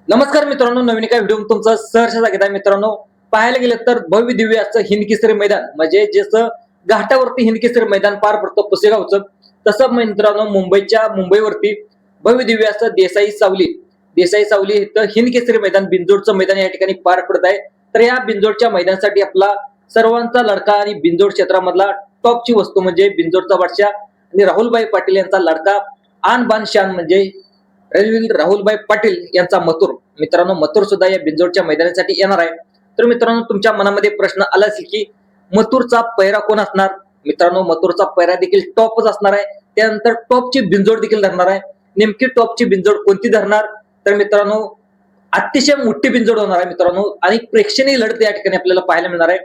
नमस्कार मित्रांनो, नवीन एका व्हिडिओ तुमचं सहर्ष स्वागत आहे. मित्रांनो, पाहायला गेलं तर भव्य दिव्य असं हिंद केसरी मैदान म्हणजे जसं घाटावरती हिंद केसरी मैदान पार पडतं पुसेगावचं, तसं मित्रांनो मुंबईवरती भव्य दिव्य असं देसाई सावली इथं हिंद केसरी मैदान बिंजोडचं मैदान या ठिकाणी पार पडत आहे. तर या बिंजोडच्या मैदानासाठी आपला सर्वांचा लडका आणि बिंजोड क्षेत्रामधला टॉपची वस्तू म्हणजे बिंजोडचा बादशाह आणि राहुलभाई पाटील यांचा लडका आन बान शान म्हणजे राहुलभाई पाटील यांचा मथुर. मित्रांनो, मथुर सुद्धा या बिंजोडच्या मैदानासाठी येणार आहे. तर मित्रांनो, तुमच्या मनामध्ये प्रश्न आला असेल की मथुरचा पैरा कोण असणार. मित्रांनो, मथुरचा पैरा देखील टॉपच असणार आहे. त्यानंतर टॉपची बिंजोड देखील धरणार आहे. नेमकी टॉपची बिंजोड कोणती धरणार, तर मित्रांनो अतिशय मोठी बिंजोड होणार आहे मित्रांनो, आणि प्रेक्षणीय लढत या ठिकाणी आपल्याला पाहायला मिळणार आहे.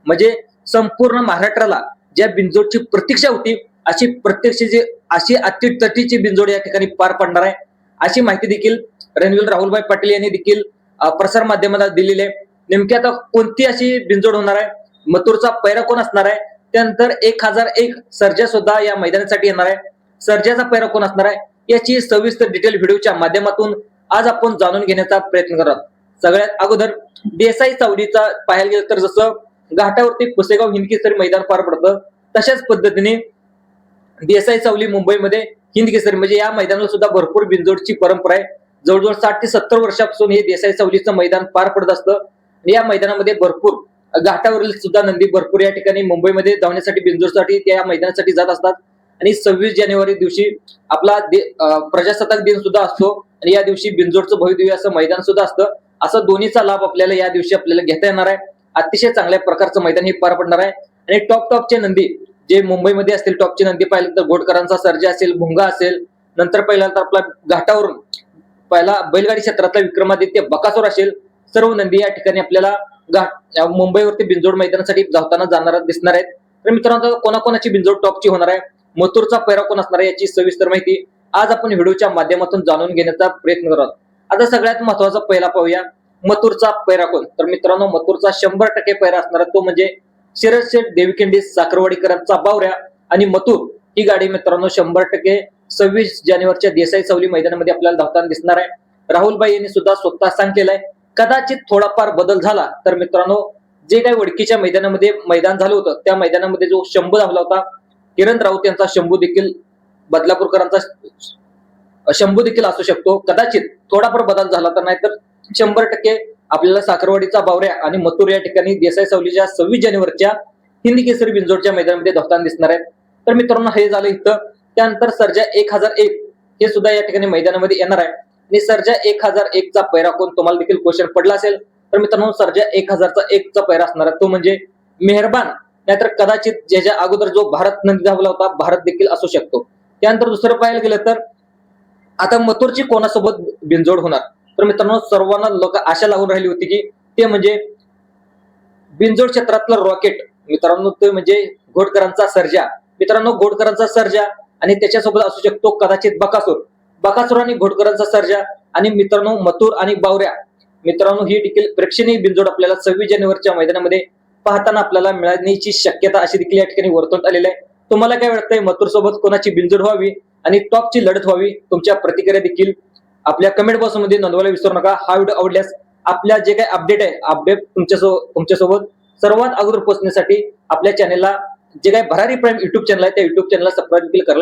म्हणजे संपूर्ण महाराष्ट्राला ज्या बिंजोडची प्रतीक्षा होती अशी अतितटीची बिंजोड या ठिकाणी पार पडणार आहे, अशी माहिती देखील रणवीर राहुलभाई पाटील यांनी देखील प्रसार माध्यमांना दिलेली आहे. नेमकी आता कोणती अशी बिंजोड होणार आहे, मथुरचा पैरा कोण असणार आहे, त्यानंतर 1001 सर्जा सुद्धा या मैदानासाठी येणार आहे. सर्जाचा पैरा कोण असणार आहे याची सविस्तर डिटेल व्हिडिओच्या माध्यमातून आज आपण जाणून घेण्याचा प्रयत्न करत. सगळ्यात अगोदर देसाई सावलीचा पाहायला गेलं तर जसं घाटावरती पुसेगाव हिंद केसरी मैदान पार पडतं, तशाच पद्धतीने देसाई सावली मुंबईमध्ये हिंद केसरी म्हणजे या मैदानाला सुद्धा भरपूर बिंजोडची परंपरा आहे. जवळजवळ 60 ते 70 वर्षापासून हे देसाई सावलीचं मैदान पार पडत असतं. या मैदानामध्ये भरपूर घाटावरील सुद्धा नंदी भरपूर या ठिकाणी मुंबईमध्ये धावण्यासाठी बिंजोडसाठी त्या मैदानासाठी जात असतात. आणि 26 जानेवारी दिवशी आपला प्रजासत्ताक दिन सुद्धा असतो आणि या दिवशी बिंजोडचं भव्य असं मैदान सुद्धा असतं. असं दोन्हीचा लाभ आपल्याला या दिवशी आपल्याला घेता येणार आहे. अतिशय चांगल्या प्रकारचं मैदान हे पार पडणार आहे. आणि टॉपचे नंदी जे मुंबईमध्ये असतील, टॉपचे नंदी पाहिलं तर घोडकरांचा सर्जा असेल, भुंगा असेल, नंतर पहिला तर आपला घाटावरून पहिला बैलगाडी क्षेत्रातला विक्रमादित्य बकासूर असेल, सर्व नंदी या ठिकाणी आपल्याला मुंबईवरती बिंजोड मैदानासाठी धावताना जाणार दिसणार आहेत. तर मित्रांनो, कोणाकोणाची बिंजोड टॉपची होणार आहे, मथुरचा पैरा कोण असणार आहे याची सविस्तर माहिती आज आपण व्हिडिओच्या माध्यमातून जाणून घेण्याचा प्रयत्न करत. आता सगळ्यात महत्वाचा पहिला पाहूया, मथुरचा पैरा कोण. तर मित्रांनो, मथुरचा 100% पैरा असणार तो म्हणजे शरद शेठ देविखिंडी साखरवाडीकरांचा बावऱ्या. आणि मथुर ही गाडी मित्रांनो 100% 26 जानेवारीच्या देसाई सावली मैदानामध्ये आपल्याला धावताना दिसणार आहे. राहुलभाई यांनी सुद्धा स्वतः सांगितलेलं आहे, कदाचित थोडाफार बदल झाला तर मित्रांनो जे काही वडकीच्या मैदानामध्ये मैदान झालं होतं त्या मैदानामध्ये जो शंभू धावला होता, किरण राऊत यांचा शंभू देखील बदलापूरकरांचा शंभू देखील असू शकतो. कदाचित थोडाफार बदल झाला तर, नाही तर 100% आपल्याला साखरवाडीचा बावऱ्या आणि मथुर या ठिकाणी देसाई सावलीच्या 26 जानेवारीच्या हिंद केसरी बिंजोडच्या मैदानामध्ये धावताना दिसणार आहेत. तर मित्रांनो, हे झालं इथं. त्यानंतर सर्जा 1001 हे सुद्धा या ठिकाणी मैदानामध्ये येणार आहे. आणि सर्जा 1001 चा पैरा कोण, तुम्हाला देखील क्वेश्चन पडला असेल. तर मित्रांनो, सर्जा 1001 चा पैरा असणार आहे तो म्हणजे मेहरबान, नाहीतर कदाचित ज्याच्या अगोदर जो भारत नंदी धावला होता भारत देखील असू शकतो. त्यानंतर दुसरं पाहायला गेलं तर आता मथुरची कोणासोबत बिंजोड होणार. तर मित्रांनो, सर्वांना लोक आशा लागून राहिली होती की ते म्हणजे बिंजोड क्षेत्रातला रॉकेट मित्रांनो, ते म्हणजे घोडकरांचा सर्जा. मित्रांनो, घोडकरांचा सर्जा आणि त्याच्यासोबत असू शकतो कदाचित बकासूर आणि घोडकरांचा सर्जा. आणि मित्रांनो, मथुर आणि बावऱ्या मित्रांनो ही देखील प्रेक्षणीय बिंजोड आपल्याला 26 जानेवारीच्या मैदानामध्ये पाहताना आपल्याला मिळण्याची शक्यता अशी देखील या ठिकाणी वर्तवण्यात आलेली आहे. तुम्हाला काय वाटतंय, मथुर सोबत कोणाची बिंजोड व्हावी आणि टॉपची लढत व्हावी? तुमच्या प्रतिक्रिया देखील आपल्या कमेंट बॉक्स मध्ये नोंदवायला विसरू नका. हा व्हिडिओ आवडल्यास आपल्या जे काही अपडेट तुमच्यासोबत सर्वात अगोदर पोहोचण्यासाठी आपल्या चॅनलला जे काही भरारी प्राईम युट्यूब चॅनल आहे त्या युट्यूब चॅनलला सबस्क्राईब देखील करायला